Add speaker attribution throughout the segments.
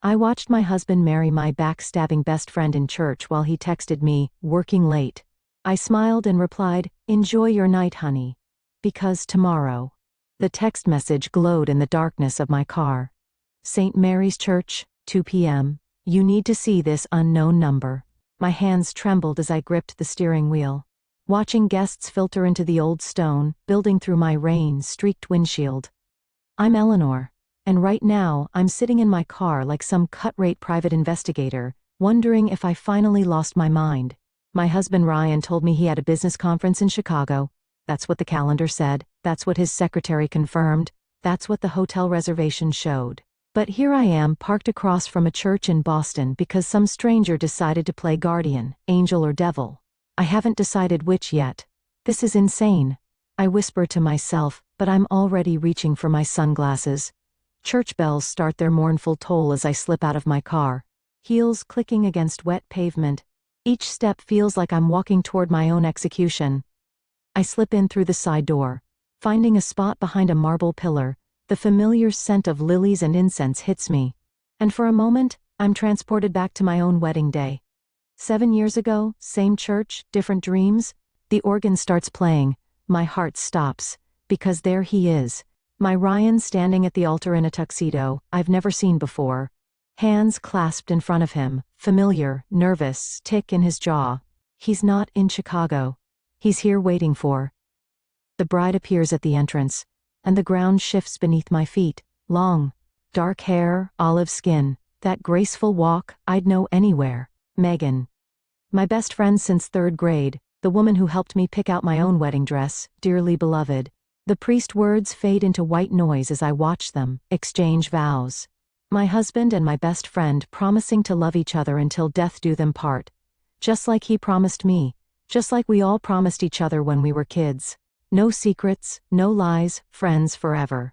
Speaker 1: I watched my husband marry my backstabbing best friend in church while he texted me, working late. I smiled and replied, "Enjoy your night, honey. Because tomorrow." The text message glowed in the darkness of my car. St. Mary's Church, 2 p.m. You need to see this unknown number. My hands trembled as I gripped the steering wheel. Watching guests filter into the old stone, building through my rain-streaked windshield. I'm Eleanor. And right now, I'm sitting in my car like some cut-rate private investigator, wondering if I finally lost my mind. My husband Ryan told me he had a business conference in Chicago. That's what the calendar said, that's what his secretary confirmed, that's what the hotel reservation showed. But here I am parked across from a church in Boston because some stranger decided to play guardian, angel or devil. I haven't decided which yet. This is insane. I whisper to myself, but I'm already reaching for my sunglasses. Church bells start their mournful toll as I slip out of my car. Heels clicking against wet pavement. Each step feels like I'm walking toward my own execution. I slip in through the side door. Finding a spot behind a marble pillar, the familiar scent of lilies and incense hits me. And for a moment, I'm transported back to my own wedding day. 7 years ago, same church, different dreams. The organ starts playing. My heart stops. Because there he is. My Ryan standing at the altar in a tuxedo I've never seen before. Hands clasped in front of him, familiar, nervous, tick in his jaw. He's not in Chicago. He's here waiting for. The bride appears at the entrance, and the ground shifts beneath my feet. Long, dark hair, olive skin, that graceful walk I'd know anywhere. Megan. My best friend since 3rd grade, the woman who helped me pick out my own wedding dress, dearly beloved. The priest words fade into white noise as I watch them, exchange vows. My husband and my best friend promising to love each other until death do them part. Just like he promised me, just like we all promised each other when we were kids. No secrets, no lies, friends forever.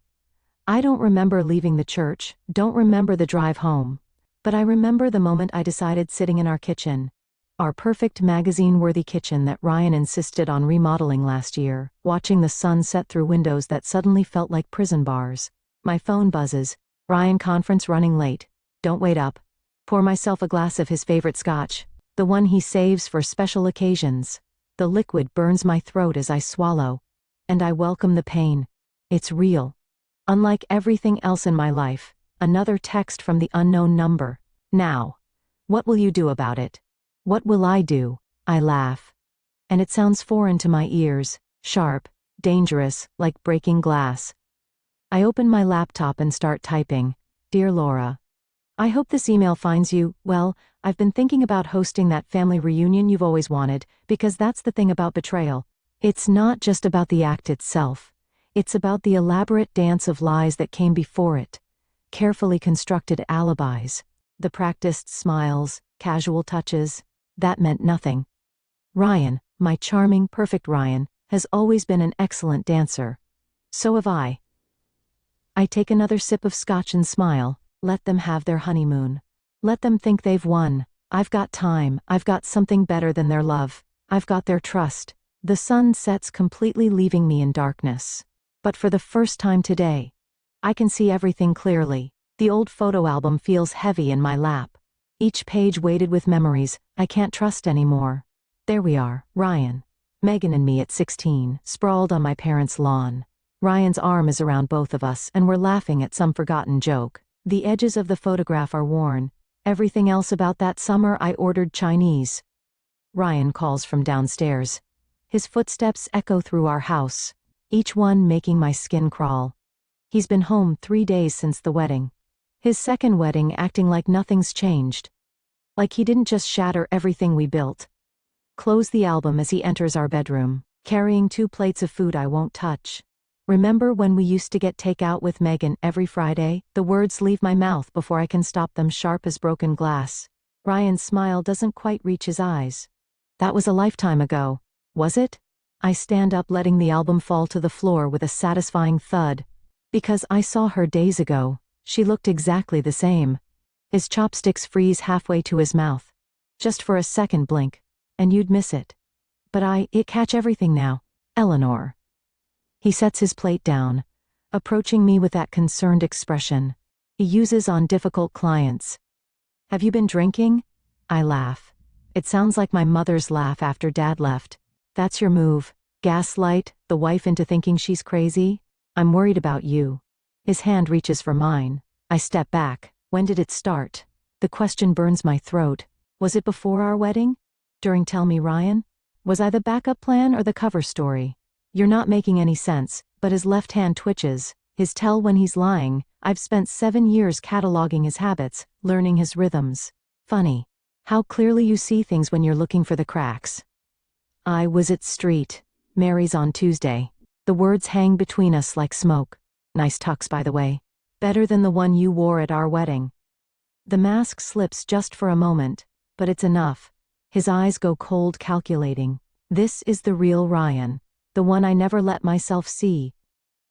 Speaker 1: I don't remember leaving the church, don't remember the drive home. But I remember the moment I decided sitting in our kitchen. Our perfect magazine-worthy kitchen that Ryan insisted on remodeling last year, watching the sun set through windows that suddenly felt like prison bars. My phone buzzes. Ryan conference running late. Don't wait up. Pour myself a glass of his favorite scotch, the one he saves for special occasions. The liquid burns my throat as I swallow. And I welcome the pain. It's real. Unlike everything else in my life, another text from the unknown number. Now. What will you do about it? What will I do? I laugh. And it sounds foreign to my ears, sharp, dangerous, like breaking glass. I open my laptop and start typing. Dear Laura. I hope this email finds you, well, I've been thinking about hosting that family reunion you've always wanted, because that's the thing about betrayal. It's not just about the act itself. It's about the elaborate dance of lies that came before it. Carefully constructed alibis. The practiced smiles, casual touches. That meant nothing. Ryan, my charming, perfect Ryan, has always been an excellent dancer. So have I. I take another sip of scotch and smile. Let them have their honeymoon. Let them think they've won. I've got time. I've got something better than their love. I've got their trust. The sun sets completely, leaving me in darkness. But for the first time today, I can see everything clearly. The old photo album feels heavy in my lap. Each page weighted with memories I can't trust anymore. There we are, Ryan. Megan and me at 16, sprawled on my parents' lawn. Ryan's arm is around both of us and we're laughing at some forgotten joke. The edges of the photograph are worn. Everything else about that summer I ordered Chinese. Ryan calls from downstairs. His footsteps echo through our house, each one making my skin crawl. He's been home 3 days since the wedding. His second wedding acting like nothing's changed. Like he didn't just shatter everything we built. Close the album as he enters our bedroom, carrying 2 plates of food I won't touch. Remember when we used to get takeout with Megan every Friday? The words leave my mouth before I can stop them, sharp as broken glass. Ryan's smile doesn't quite reach his eyes. That was a lifetime ago, was it? I stand up, letting the album fall to the floor with a satisfying thud. Because I saw her days ago. She looked exactly the same. His chopsticks freeze halfway to his mouth. Just for a second blink, and you'd miss it. But it catch everything now. Eleanor. He sets his plate down, approaching me with that concerned expression. he uses on difficult clients. Have you been drinking? I laugh. It sounds like my mother's laugh after Dad left. That's your move. Gaslight the wife into thinking she's crazy? I'm worried about you. His hand reaches for mine. I step back. When did it start? The question burns my throat. Was it before our wedding? During Tell Me Ryan? Was I the backup plan or the cover story? You're not making any sense, but his left hand twitches. His tell when he's lying. I've spent 7 years cataloging his habits, learning his rhythms. Funny. How clearly you see things when you're looking for the cracks. I was at Street. Mary's on Tuesday. The words hang between us like smoke. Nice tux, by the way. Better than the one you wore at our wedding. The mask slips just for a moment, but it's enough. His eyes go cold, calculating. This is the real Ryan. The one I never let myself see.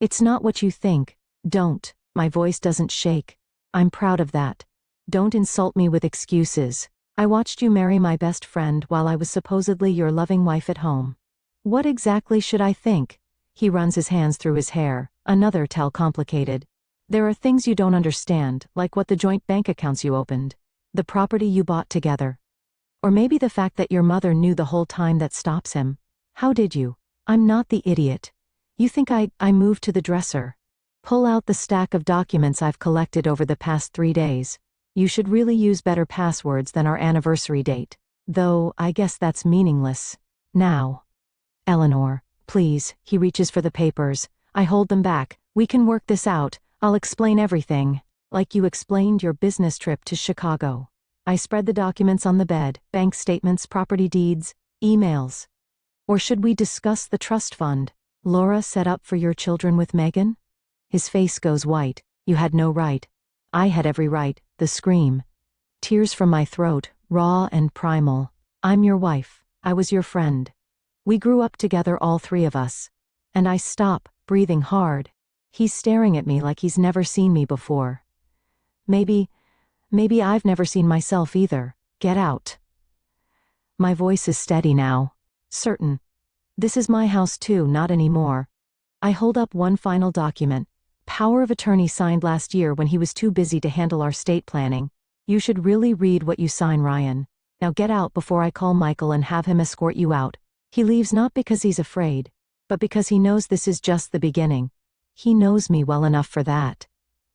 Speaker 1: It's not what you think. Don't. My voice doesn't shake. I'm proud of that. Don't insult me with excuses. I watched you marry my best friend while I was supposedly your loving wife at home. What exactly should I think? He runs his hands through his hair. Another tell complicated. There are things you don't understand, like what the joint bank accounts you opened. The property you bought together. Or maybe the fact that your mother knew the whole time that stops him. How did you? I'm not the idiot. You think I moved to the dresser. Pull out the stack of documents I've collected over the past 3 days. You should really use better passwords than our anniversary date. Though, I guess that's meaningless. Now. Eleanor, please, he reaches for the papers. I hold them back. We can work this out. I'll explain everything. Like you explained your business trip to Chicago. I spread the documents on the bed, bank statements, property deeds, emails. Or should we discuss the trust fund Laura set up for your children with Megan? His face goes white. You had no right. I had every right. The scream. Tears from my throat, raw and primal. I'm your wife. I was your friend. We grew up together, all 3 of us. And I stop, breathing hard. He's staring at me like he's never seen me before. Maybe I've never seen myself either. Get out. My voice is steady now. Certain. This is my house too, not anymore. I hold up one final document. Power of attorney signed last year when he was too busy to handle our estate planning. You should really read what you sign, Ryan. Now get out before I call Michael and have him escort you out. He leaves not because he's afraid, but because he knows this is just the beginning. He knows me well enough for that.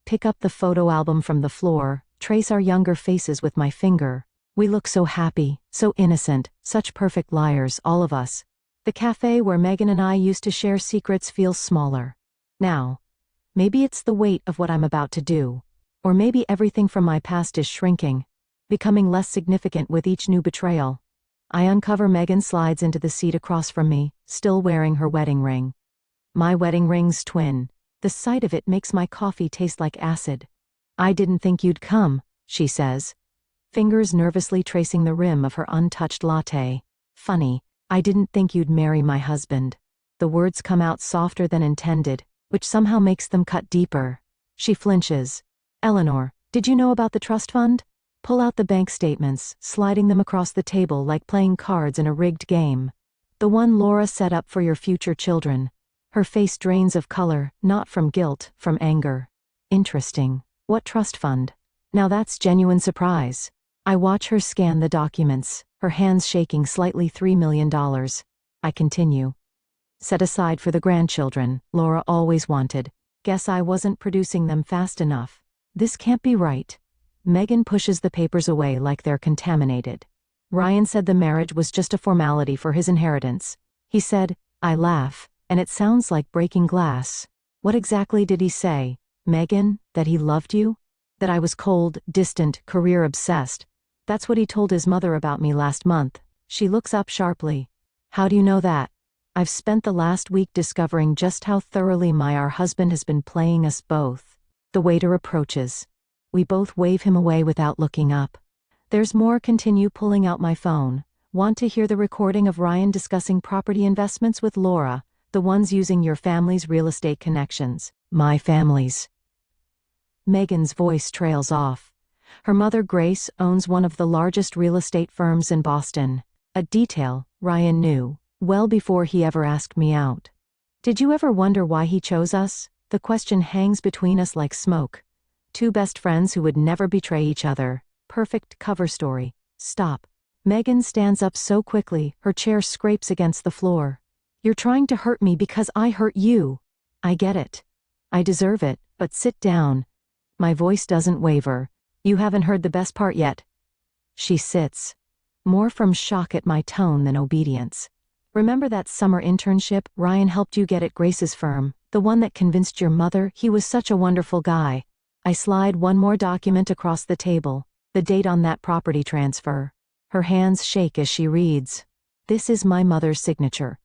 Speaker 1: Pick up the photo album from the floor, trace our younger faces with my finger. We look so happy, so innocent, such perfect liars, all of us. The cafe where Megan and I used to share secrets feels smaller. Now, maybe it's the weight of what I'm about to do. Or maybe everything from my past is shrinking, becoming less significant with each new betrayal. I uncover. Megan slides into the seat across from me, still wearing her wedding ring. My wedding ring's twin. The sight of it makes my coffee taste like acid. I didn't think you'd come, she says. Fingers nervously tracing the rim of her untouched latte. Funny, I didn't think you'd marry my husband. The words come out softer than intended, which somehow makes them cut deeper. She flinches. Eleanor, did you know about the trust fund? Pull out the bank statements, sliding them across the table like playing cards in a rigged game. The one Laura set up for your future children. Her face drains of color, not from guilt, from anger. Interesting. What trust fund? Now that's genuine surprise. I watch her scan the documents, her hands shaking slightly. $3 million. I continue. Set aside for the grandchildren, Laura always wanted. Guess I wasn't producing them fast enough. This can't be right. Megan pushes the papers away like they're contaminated. Ryan said the marriage was just a formality for his inheritance. He said, I laugh, and it sounds like breaking glass. What exactly did he say? Megan, that he loved you? That I was cold, distant, career-obsessed. That's what he told his mother about me last month. She looks up sharply. How do you know that? I've spent the last week discovering just how thoroughly our husband has been playing us both. The waiter approaches. We both wave him away without looking up. There's more. Continue pulling out my phone. Want to hear the recording of Ryan discussing property investments with Laura, the ones using your family's real estate connections. My family's. Megan's voice trails off. Her mother, Grace, owns one of the largest real estate firms in Boston. A detail Ryan knew, well before he ever asked me out. Did you ever wonder why he chose us? The question hangs between us like smoke. Two best friends who would never betray each other. Perfect cover story. Stop. Megan stands up so quickly, her chair scrapes against the floor. You're trying to hurt me because I hurt you. I get it. I deserve it, but sit down. My voice doesn't waver. You haven't heard the best part yet. She sits. More from shock at my tone than obedience. Remember that summer internship Ryan helped you get at Grace's firm, the one that convinced your mother he was such a wonderful guy? I slide one more document across the table, the date on that property transfer. Her hands shake as she reads. This is my mother's signature.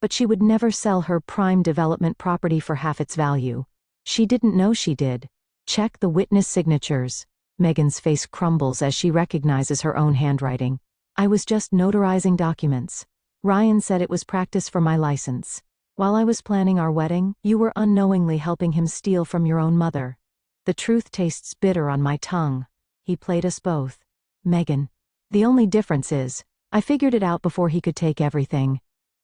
Speaker 1: But she would never sell her prime development property for half its value. She didn't know she did. Check the witness signatures. Megan's face crumbles as she recognizes her own handwriting. I was just notarizing documents. Ryan said it was practice for my license. While I was planning our wedding, you were unknowingly helping him steal from your own mother. The truth tastes bitter on my tongue. He played us both. Megan. The only difference is, I figured it out before he could take everything.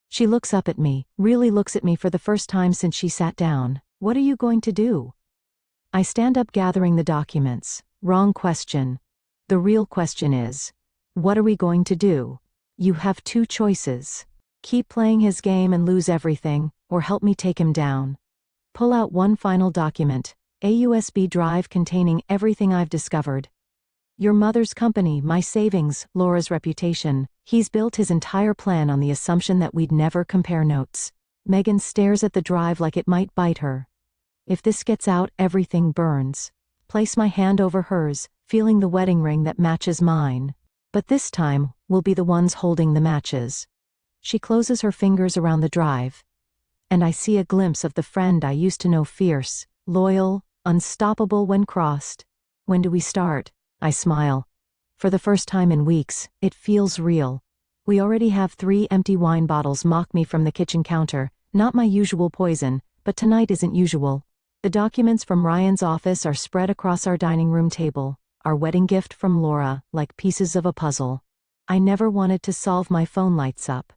Speaker 1: She looks up at me, really looks at me for the first time since she sat down. What are you going to do? I stand up gathering the documents. Wrong question. The real question is, what are we going to do? You have two choices. Keep playing his game and lose everything, or help me take him down. Pull out one final document, a USB drive containing everything I've discovered. Your mother's company, my savings, Laura's reputation. He's built his entire plan on the assumption that we'd never compare notes. Megan stares at the drive like it might bite her. If this gets out, everything burns. Place my hand over hers, feeling the wedding ring that matches mine. But this time, we'll be the ones holding the matches. She closes her fingers around the drive. And I see a glimpse of the friend I used to know, fierce, loyal, unstoppable when crossed. When do we start? I smile. For the first time in weeks, it feels real. We already have 3 empty wine bottles mock me from the kitchen counter, not my usual poison, but tonight isn't usual. The documents from Ryan's office are spread across our dining room table, our wedding gift from Laura, like pieces of a puzzle. I never wanted to solve. My phone lights up.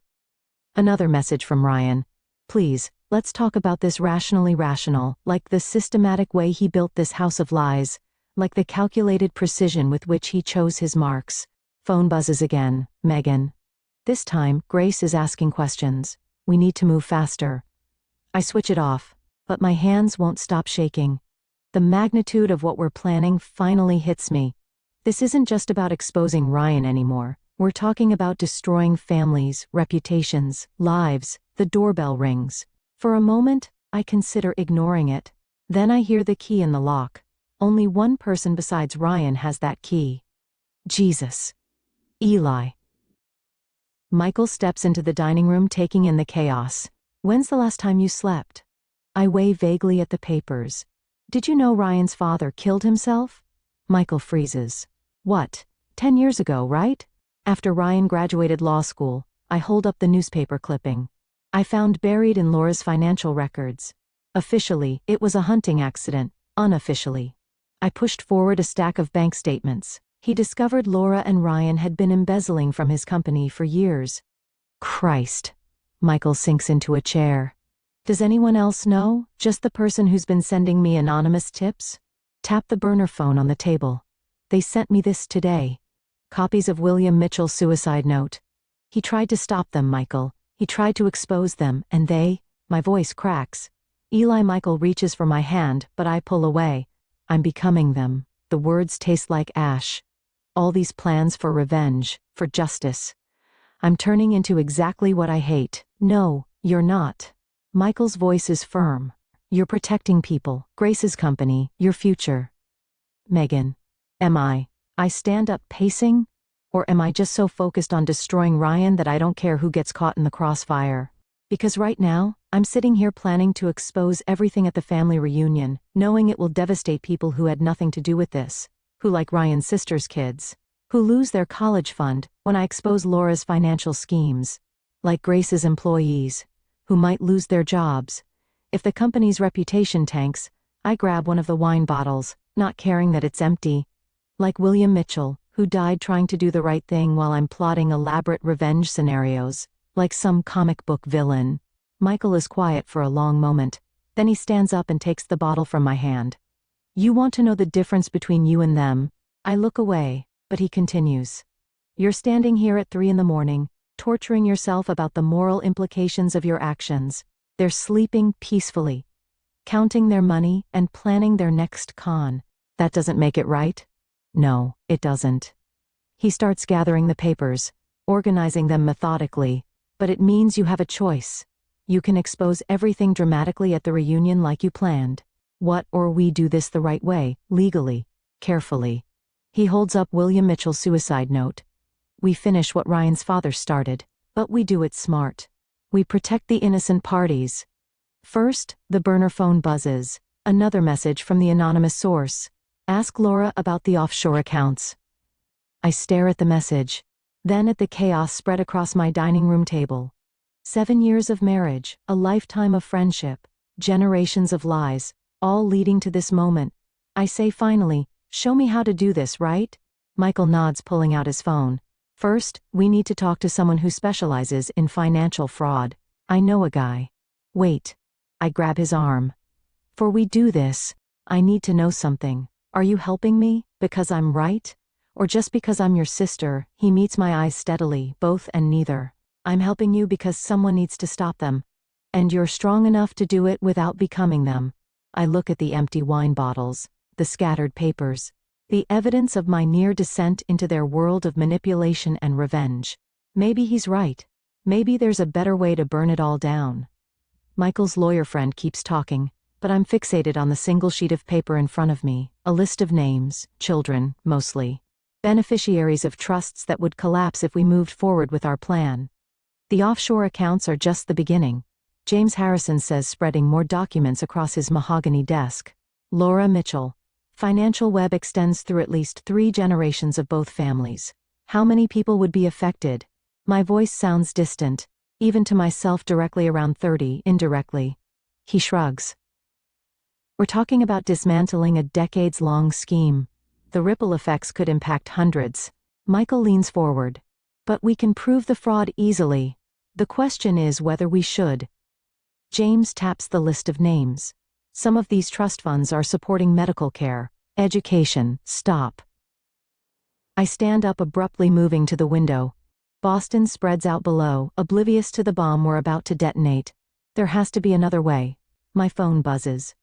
Speaker 1: Another message from Ryan. Please, let's talk about this rationally rational, like the systematic way he built this house of lies, like the calculated precision with which he chose his marks. Phone buzzes again. Megan. This time, Grace is asking questions. We need to move faster. I switch it off, but my hands won't stop shaking. The magnitude of what we're planning finally hits me. This isn't just about exposing Ryan anymore. We're talking about destroying families, reputations, lives. The doorbell rings. For a moment, I consider ignoring it. Then I hear the key in the lock. Only one person besides Ryan has that key. Jesus. Eli. Michael steps into the dining room, taking in the chaos. When's the last time you slept? I weigh vaguely at the papers. Did you know Ryan's father killed himself? Michael freezes. What? 10 years ago, right? After Ryan graduated law school, I hold up the newspaper clipping. I found buried in Laura's financial records. Officially, it was a hunting accident. Unofficially, I pushed forward a stack of bank statements. He discovered Laura and Ryan had been embezzling from his company for years. Christ. Michael sinks into a chair. Does anyone else know? Just the person who's been sending me anonymous tips? Tap the burner phone on the table. They sent me this today. Copies of William Mitchell's suicide note. He tried to stop them, Michael. He tried to expose them, and my voice cracks. Eli. Michael reaches for my hand, but I pull away. I'm becoming them. The words taste like ash. All these plans for revenge, for justice. I'm turning into exactly what I hate. No, you're not. Michael's voice is firm. You're protecting people, Grace's company, your future. Megan. Am I? I stand up pacing? Or am I just so focused on destroying Ryan that I don't care who gets caught in the crossfire? Because right now, I'm sitting here planning to expose everything at the family reunion, knowing it will devastate people who had nothing to do with this, who like Ryan's sister's kids, who lose their college fund when I expose Laura's financial schemes, like Grace's employees, who might lose their jobs. If the company's reputation tanks, I grab one of the wine bottles, not caring that it's empty. Like William Mitchell, who died trying to do the right thing while I'm plotting elaborate revenge scenarios. Like some comic book villain. Michael is quiet for a long moment. Then he stands up and takes the bottle from my hand. You want to know the difference between you and them. I look away, but he continues. You're standing here at 3 in the morning, torturing yourself about the moral implications of your actions. They're sleeping peacefully, counting their money and planning their next con. That doesn't make it right? No, it doesn't. He starts gathering the papers, organizing them methodically, but it means you have a choice. You can expose everything dramatically at the reunion like you planned. Or we do this the right way, legally, carefully. He holds up William Mitchell's suicide note. We finish what Ryan's father started, but we do it smart. We protect the innocent parties. First, the burner phone buzzes. Another message from the anonymous source. Ask Laura about the offshore accounts. I stare at the message, then at the chaos spread across my dining room table. 7 years of marriage, a lifetime of friendship, generations of lies, all leading to this moment. I say finally, show me how to do this, right? Michael nods, pulling out his phone. First, we need to talk to someone who specializes in financial fraud. I know a guy. Wait. I grab his arm. Before we do this, I need to know something. Are you helping me because I'm right? Or just because I'm your sister? He meets my eyes steadily, both and neither. I'm helping you because someone needs to stop them. And you're strong enough to do it without becoming them. I look at the empty wine bottles, the scattered papers, the evidence of my near descent into their world of manipulation and revenge. Maybe he's right. Maybe there's a better way to burn it all down. Michael's lawyer friend keeps talking, but I'm fixated on the single sheet of paper in front of me, a list of names, children, mostly. Beneficiaries of trusts that would collapse if we moved forward with our plan. The offshore accounts are just the beginning. James Harrison says, spreading more documents across his mahogany desk. Laura Mitchell. Financial web extends through at least 3 generations of both families. How many people would be affected? My voice sounds distant, even to myself, directly around 30, indirectly. He shrugs. We're talking about dismantling a decades-long scheme. The ripple effects could impact hundreds. Michael leans forward. But we can prove the fraud easily. The question is whether we should. James taps the list of names. Some of these trust funds are supporting medical care, education. Stop. I stand up abruptly, moving to the window. Boston spreads out below, oblivious to the bomb we're about to detonate. There has to be another way. My phone buzzes.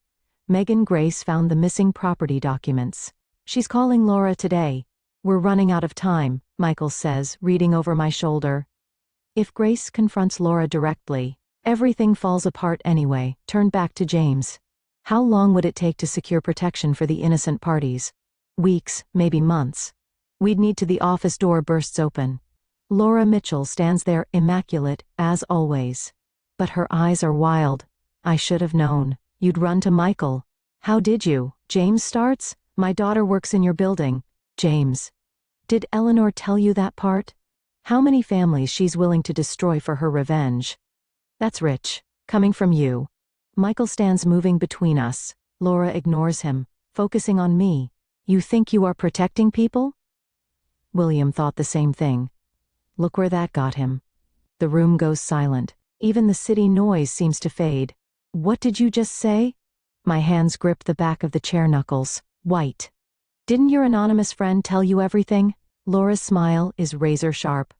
Speaker 1: Megan Grace found the missing property documents. She's calling Laura today. We're running out of time, Michael says, reading over my shoulder. If Grace confronts Laura directly, everything falls apart anyway. Turn back to James. How long would it take to secure protection for the innocent parties? Weeks, maybe months. We'd need to. The office door bursts open. Laura Mitchell stands there, immaculate, as always. But her eyes are wild. I should have known. You'd run to Michael. How did you? James starts. My daughter works in your building. James. Did Eleanor tell you that part? How many families she's willing to destroy for her revenge? That's rich. Coming from you. Michael stands, moving between us. Laura ignores him, focusing on me. You think you are protecting people? William thought the same thing. Look where that got him. The room goes silent. Even the city noise seems to fade. What did you just say? My hands grip the back of the chair, knuckles white. Didn't your anonymous friend tell you everything? Laura's smile is razor sharp.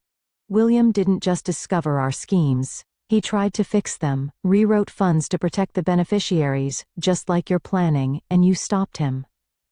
Speaker 1: William didn't just discover our schemes. He tried to fix them, rewrote funds to protect the beneficiaries, just like you're planning, and you stopped him.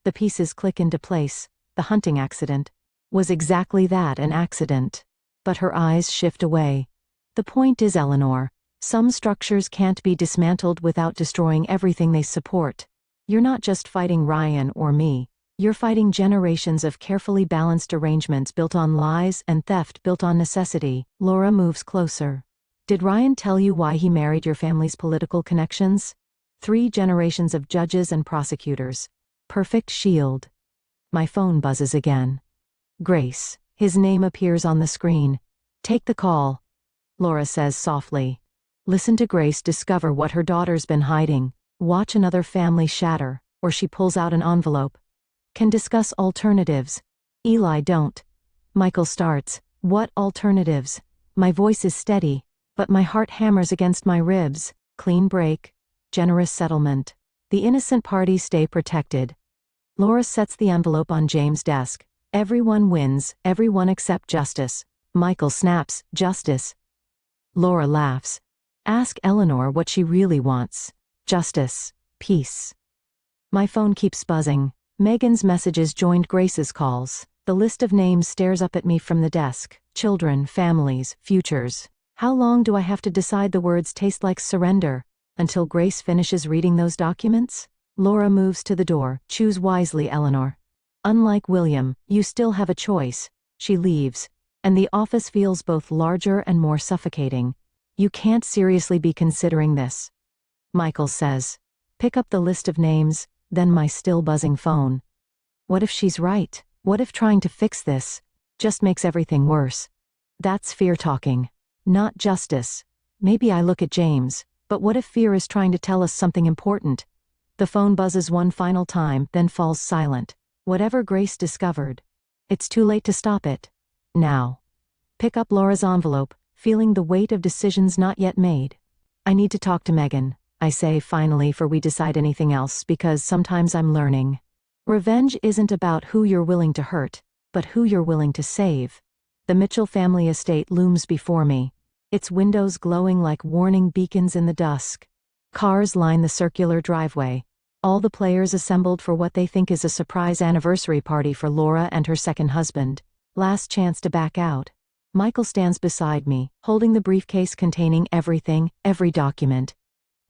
Speaker 1: The pieces click into place. The hunting accident was exactly that, an accident. But her eyes shift away. The point is, Eleanor, some structures can't be dismantled without destroying everything they support. You're not just fighting Ryan or me. You're fighting generations of carefully balanced arrangements built on lies and theft built on necessity. Laura moves closer. Did Ryan tell you why he married your family's political connections? 3 generations of judges and prosecutors. Perfect shield. My phone buzzes again. Grace. His name appears on the screen. Take the call. Laura says softly. Listen to Grace discover what her daughter's been hiding. Watch another family shatter, or she pulls out an envelope. Can discuss alternatives. Eli, don't. Michael starts. What alternatives? My voice is steady, but my heart hammers against my ribs. Clean break. Generous settlement. The innocent parties stay protected. Laura sets the envelope on James' desk. Everyone wins, everyone except Justice. Michael snaps, Justice. Laura laughs. Ask Eleanor what she really wants. Justice. Peace. My phone keeps buzzing. Megan's messages joined Grace's calls. The list of names stares up at me from the desk. Children, families, futures. How long do I have to decide the words taste like surrender? Until Grace finishes reading those documents? Laura moves to the door. Choose wisely, Eleanor. Unlike William, you still have a choice. She leaves, and the office feels both larger and more suffocating. You can't seriously be considering this. Michael says. Pick up the list of names, then my still buzzing phone. What if she's right? What if trying to fix this just makes everything worse? That's fear talking, not justice. Maybe I look at James, but what if fear is trying to tell us something important? The phone buzzes one final time, then falls silent. Whatever Grace discovered, it's too late to stop it. Now. Pick up Laura's envelope, feeling the weight of decisions not yet made. I need to talk to Megan, I say finally before we decide anything else, because sometimes I'm learning. Revenge isn't about who you're willing to hurt, but who you're willing to save. The Mitchell family estate looms before me, its windows glowing like warning beacons in the dusk. Cars line the circular driveway, all the players assembled for what they think is a surprise anniversary party for Laura and her second husband. Last chance to back out. Michael stands beside me, holding the briefcase containing everything, every document,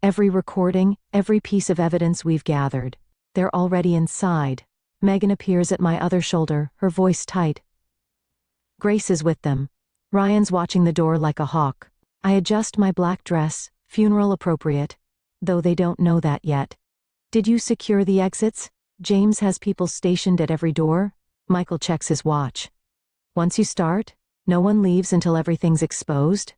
Speaker 1: every recording, every piece of evidence we've gathered. They're already inside. Megan appears at my other shoulder, her voice tight. Grace is with them. Ryan's watching the door like a hawk. I adjust my black dress, funeral appropriate, though they don't know that yet. Did you secure the exits? James has people stationed at every door. Michael checks his watch. Once you start, no one leaves until everything's exposed.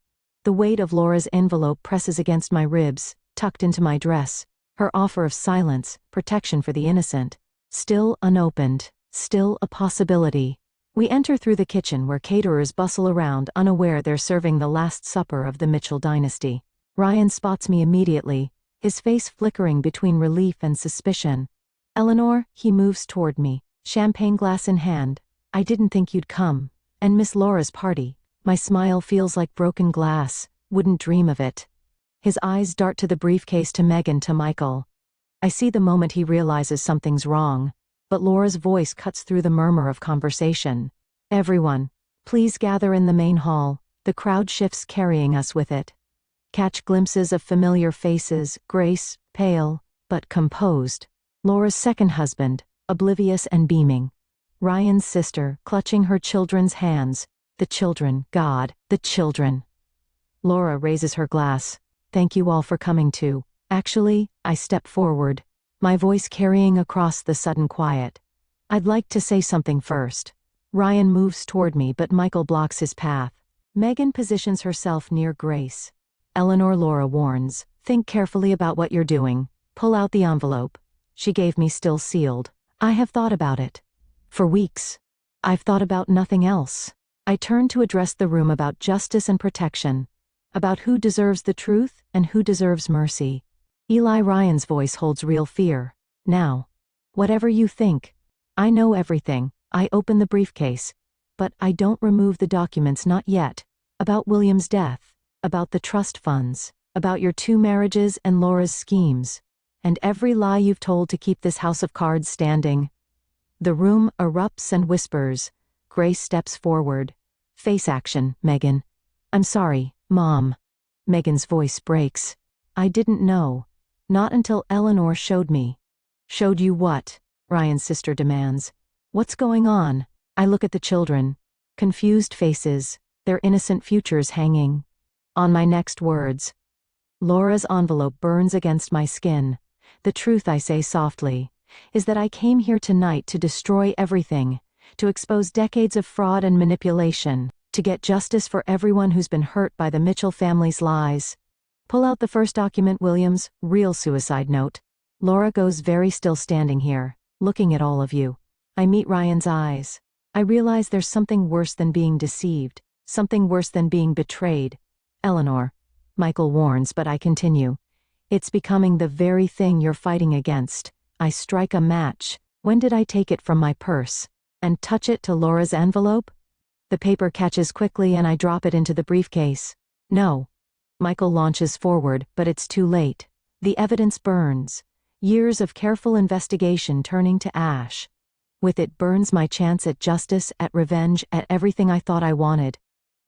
Speaker 1: The weight of Laura's envelope presses against my ribs, tucked into my dress. Her offer of silence, protection for the innocent, still unopened, still a possibility. We enter through the kitchen where caterers bustle around, unaware they're serving the last supper of the Mitchell dynasty. Ryan spots me immediately, his face flickering between relief and suspicion. Eleanor, he moves toward me, champagne glass in hand. I didn't think you'd come. And Miss Laura's party. My smile feels like broken glass, wouldn't dream of it. His eyes dart to the briefcase, to Megan, to Michael. I see the moment he realizes something's wrong, but Laura's voice cuts through the murmur of conversation. Everyone, please gather in the main hall. The crowd shifts, carrying us with it. Catch glimpses of familiar faces, Grace, pale, but composed. Laura's second husband, oblivious and beaming. Ryan's sister, clutching her children's hands. The children, God, the children. Laura raises her glass. Thank you all for coming too. Actually, I step forward, my voice carrying across the sudden quiet. I'd like to say something first. Ryan moves toward me, but Michael blocks his path. Megan positions herself near Grace. Eleanor, Laura warns, think carefully about what you're doing. Pull out the envelope. She gave me still sealed. I have thought about it. For weeks. I've thought about nothing else. I turn to address the room about justice and protection, about who deserves the truth and who deserves mercy. Eli Ryan's voice holds real fear. Now, whatever you think, I know everything. I open the briefcase, but I don't remove the documents, not yet. About William's death, about the trust funds, about your 2 marriages and Laura's schemes, and every lie you've told to keep this house of cards standing. The room erupts and whispers. Grace steps forward. Face action, Megan. I'm sorry, Mom. Megan's voice breaks. I didn't know. Not until Eleanor showed me. Showed you what? Ryan's sister demands. What's going on? I look at the children. Confused faces, their innocent futures hanging on my next words. Laura's envelope burns against my skin. The truth, I say softly, is that I came here tonight to destroy everything, to expose decades of fraud and manipulation, to get justice for everyone who's been hurt by the Mitchell family's lies. Pull out the first document, Williams, real suicide note. Laura goes very still, standing here, looking at all of you. I meet Ryan's eyes. I realize there's something worse than being deceived, something worse than being betrayed. Eleanor. Michael warns, but I continue. It's becoming the very thing you're fighting against. I strike a match. When did I take it from my purse and touch it to Laura's envelope? The paper catches quickly and I drop it into the briefcase. No. Michael launches forward, but it's too late. The evidence burns. Years of careful investigation turning to ash. With it burns my chance at justice, at revenge, at everything I thought I wanted.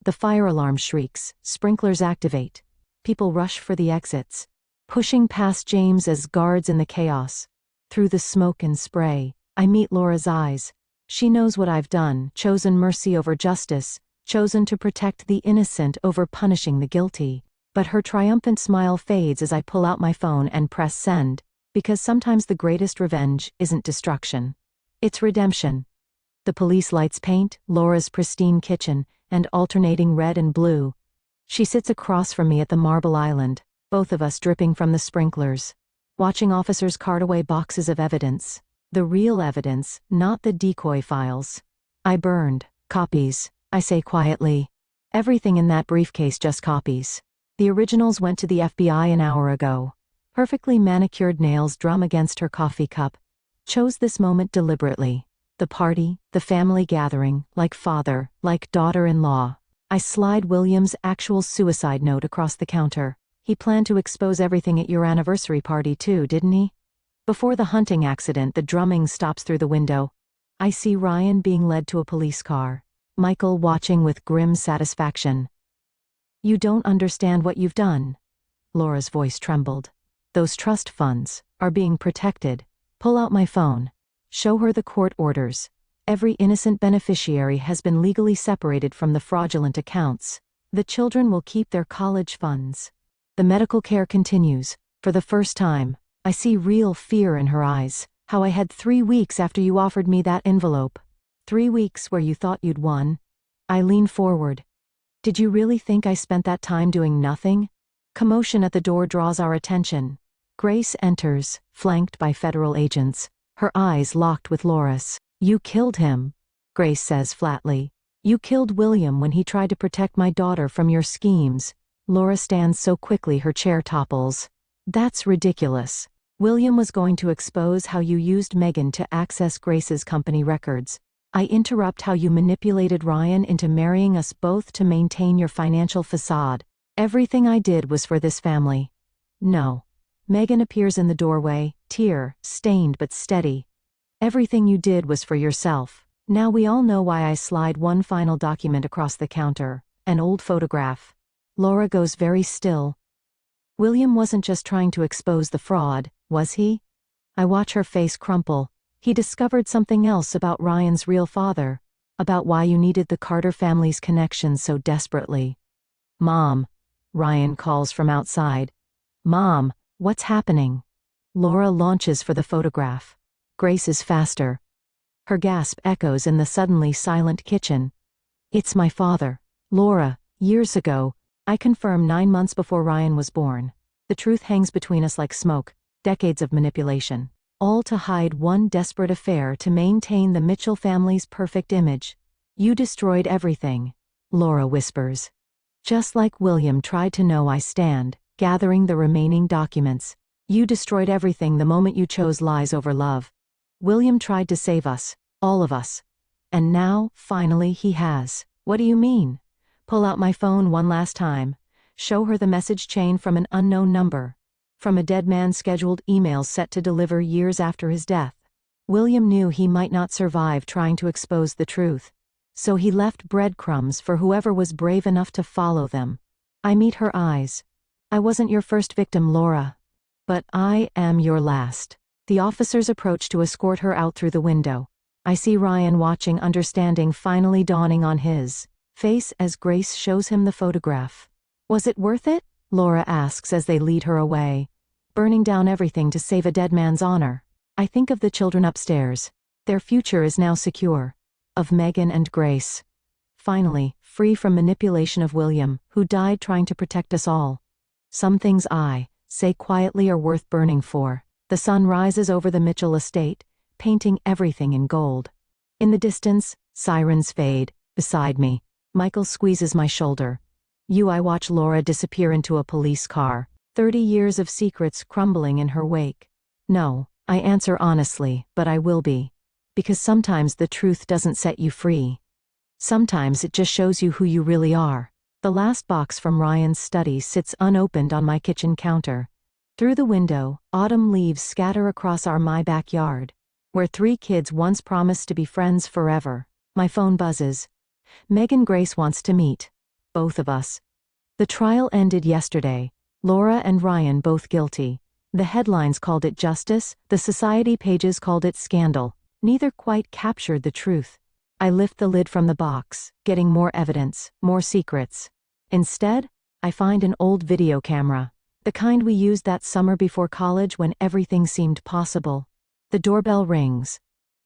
Speaker 1: The fire alarm shrieks, sprinklers activate. People rush for the exits, pushing past James as guards in the chaos. Through the smoke and spray, I meet Laura's eyes. She knows what I've done, chosen mercy over justice, chosen to protect the innocent over punishing the guilty. But her triumphant smile fades as I pull out my phone and press send, because sometimes the greatest revenge isn't destruction. It's redemption. The police lights paint, Laura's pristine kitchen, and alternating red and blue. She sits across from me at the marble island, both of us dripping from the sprinklers, watching officers cart away boxes of evidence. The real evidence, not the decoy files. I burned copies, I say quietly. Everything in that briefcase, just copies. The originals went to the FBI an hour ago. Perfectly manicured nails drum against her coffee cup. Chose this moment deliberately. The party, the family gathering, like father, like daughter-in-law. I slide William's actual suicide note across the counter. He planned to expose everything at your anniversary party too, didn't he? Before the hunting accident, the drumming stops through the window. I see Ryan being led to a police car. Michael watching with grim satisfaction. You don't understand what you've done. Laura's voice trembled. Those trust funds are being protected. Pull out my phone. Show her the court orders. Every innocent beneficiary has been legally separated from the fraudulent accounts. The children will keep their college funds. The medical care continues. For the first time, I see real fear in her eyes. How I had 3 weeks after you offered me that envelope. 3 weeks where you thought you'd won. I lean forward. Did you really think I spent that time doing nothing? Commotion at the door draws our attention. Grace enters, flanked by federal agents, her eyes locked with Laura's. You killed him, Grace says flatly. You killed William when he tried to protect my daughter from your schemes. Laura stands so quickly her chair topples. That's ridiculous. William was going to expose how you used Megan to access Grace's company records. I interrupt how you manipulated Ryan into marrying us both to maintain your financial facade. Everything I did was for this family. No. Megan appears in the doorway, tear-stained but steady. Everything you did was for yourself. Now we all know why I slide one final document across the counter, an old photograph. Laura goes very still. William wasn't just trying to expose the fraud, was he? I watch her face crumple. He discovered something else about Ryan's real father, about why you needed the Carter family's connection so desperately. Mom, Ryan calls from outside. Mom, what's happening? Laura launches for the photograph. Grace is faster. Her gasp echoes in the suddenly silent kitchen. It's my father. Laura, years ago, I confirm 9 months before Ryan was born. The truth hangs between us like smoke, decades of manipulation. All to hide one desperate affair to maintain the Mitchell family's perfect image. You destroyed everything, Laura whispers. Just like William tried to know I stand, gathering the remaining documents. You destroyed everything the moment you chose lies over love. William tried to save us, all of us. And now, finally, he has. What do you mean? Pull out my phone one last time. Show her the message chain from an unknown number. From a dead man's scheduled email set to deliver years after his death. William knew he might not survive trying to expose the truth. So he left breadcrumbs for whoever was brave enough to follow them. I meet her eyes. I wasn't your first victim, Laura. But I am your last. The officers approach to escort her out through the window. I see Ryan watching, understanding finally dawning on his face as Grace shows him the photograph. Was it worth it? Laura asks as they lead her away. Burning down everything to save a dead man's honor. I think of the children upstairs. Their future is now secure. Of Megan and Grace. Finally, free from manipulation of William, who died trying to protect us all. Some things I say quietly are worth burning for. The sun rises over the Mitchell estate, painting everything in gold. In the distance, sirens fade. Beside me, Michael squeezes my shoulder. I watch Laura disappear into a police car, 30 years of secrets crumbling in her wake. No, I answer honestly, but I will be. Because sometimes the truth doesn't set you free. Sometimes it just shows you who you really are. The last box from Ryan's study sits unopened on my kitchen counter. Through the window, autumn leaves scatter across my backyard, where 3 kids once promised to be friends forever. My phone buzzes. Megan Grace wants to meet. Both of us. The trial ended yesterday. Laura and Ryan both guilty. The headlines called it justice, the society pages called it scandal. Neither quite captured the truth. I lift the lid from the box, getting more evidence, more secrets. Instead, I find an old video camera. The kind we used that summer before college when everything seemed possible. The doorbell rings.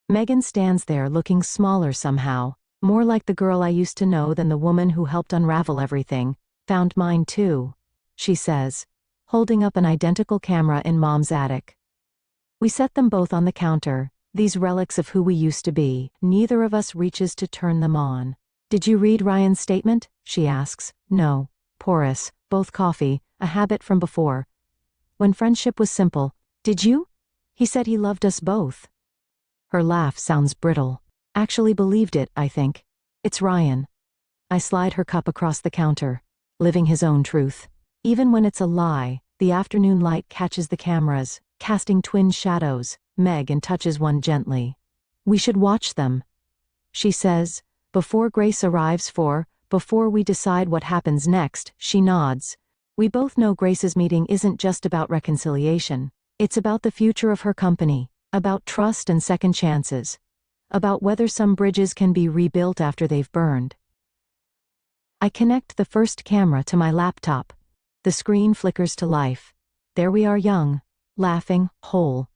Speaker 1: Megan stands there looking smaller somehow, more like the girl I used to know than the woman who helped unravel everything. Found mine too, she says, holding up an identical camera in Mom's attic. We set them both on the counter, these relics of who we used to be. Neither of us reaches to turn them on. Did you read Ryan's statement? She asks. No. Porous, both coffee, a habit from before. When friendship was simple. Did you? He said he loved us both. Her laugh sounds brittle. Actually believed it, I think. It's Ryan. I slide her cup across the counter, living his own truth. Even when it's a lie, the afternoon light catches the cameras, casting twin shadows. Megan touches one gently. We should watch them, she says, before Grace arrives before we decide what happens next. She nods. We both know Grace's meeting isn't just about reconciliation. It's about the future of her company, about trust and second chances, about whether some bridges can be rebuilt after they've burned. I connect the first camera to my laptop. The screen flickers to life. There we are, young, laughing, whole.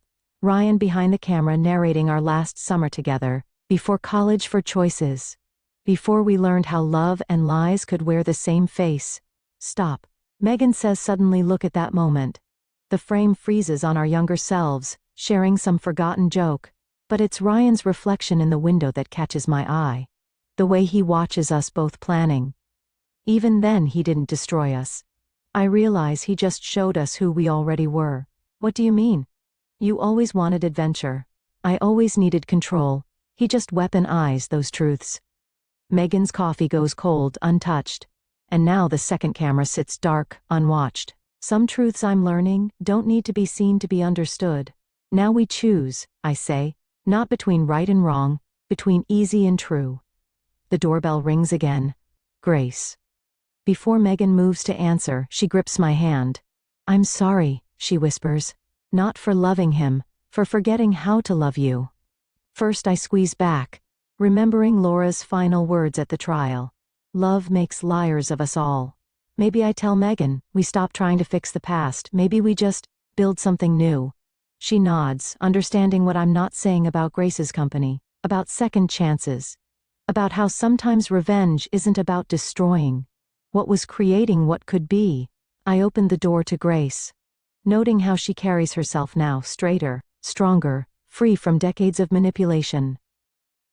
Speaker 1: Ryan behind the camera narrating our last summer together, before college for choices. Before we learned how love and lies could wear the same face. Stop. Megan says suddenly. Look at that moment. The frame freezes on our younger selves, sharing some forgotten joke. But it's Ryan's reflection in the window that catches my eye. The way he watches us both planning. Even then he didn't destroy us. I realize he just showed us who we already were. What do you mean? You always wanted adventure. I always needed control. He just weaponized those truths. Megan's coffee goes cold, untouched. And now the second camera sits dark, unwatched. Some truths I'm learning don't need to be seen to be understood. Now we choose, I say, not between right and wrong, between easy and true. The doorbell rings again. Grace. Before Megan moves to answer, she grips my hand. I'm sorry, she whispers. Not for loving him, for forgetting how to love you. First I squeeze back, remembering Laura's final words at the trial. Love makes liars of us all. Maybe I tell Megan, we stop trying to fix the past, maybe we just build something new. She nods, understanding what I'm not saying about Grace's company, about second chances, about how sometimes revenge isn't about destroying what was creating what could be. I opened the door to Grace, noting how she carries herself now, straighter, stronger, free from decades of manipulation.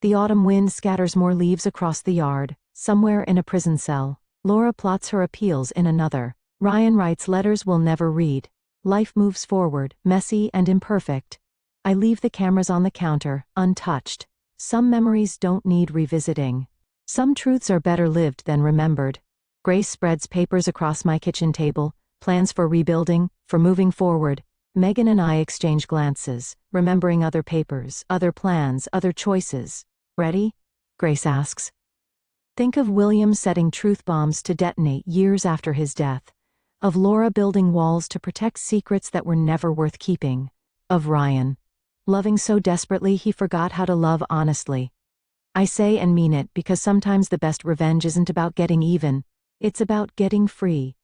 Speaker 1: The autumn wind scatters more leaves across the yard, somewhere in a prison cell. Laura plots her appeals in another. Ryan writes letters we'll never read. Life moves forward, messy and imperfect. I leave the cameras on the counter, untouched. Some memories don't need revisiting. Some truths are better lived than remembered. Grace spreads papers across my kitchen table, plans for rebuilding, for moving forward. Megan and I exchange glances, remembering other papers, other plans, other choices. Ready? Grace asks. Think of William setting truth bombs to detonate years after his death. Of Laura building walls to protect secrets that were never worth keeping. Of Ryan loving so desperately he forgot how to love honestly. I say and mean it because sometimes the best revenge isn't about getting even. It's about getting free.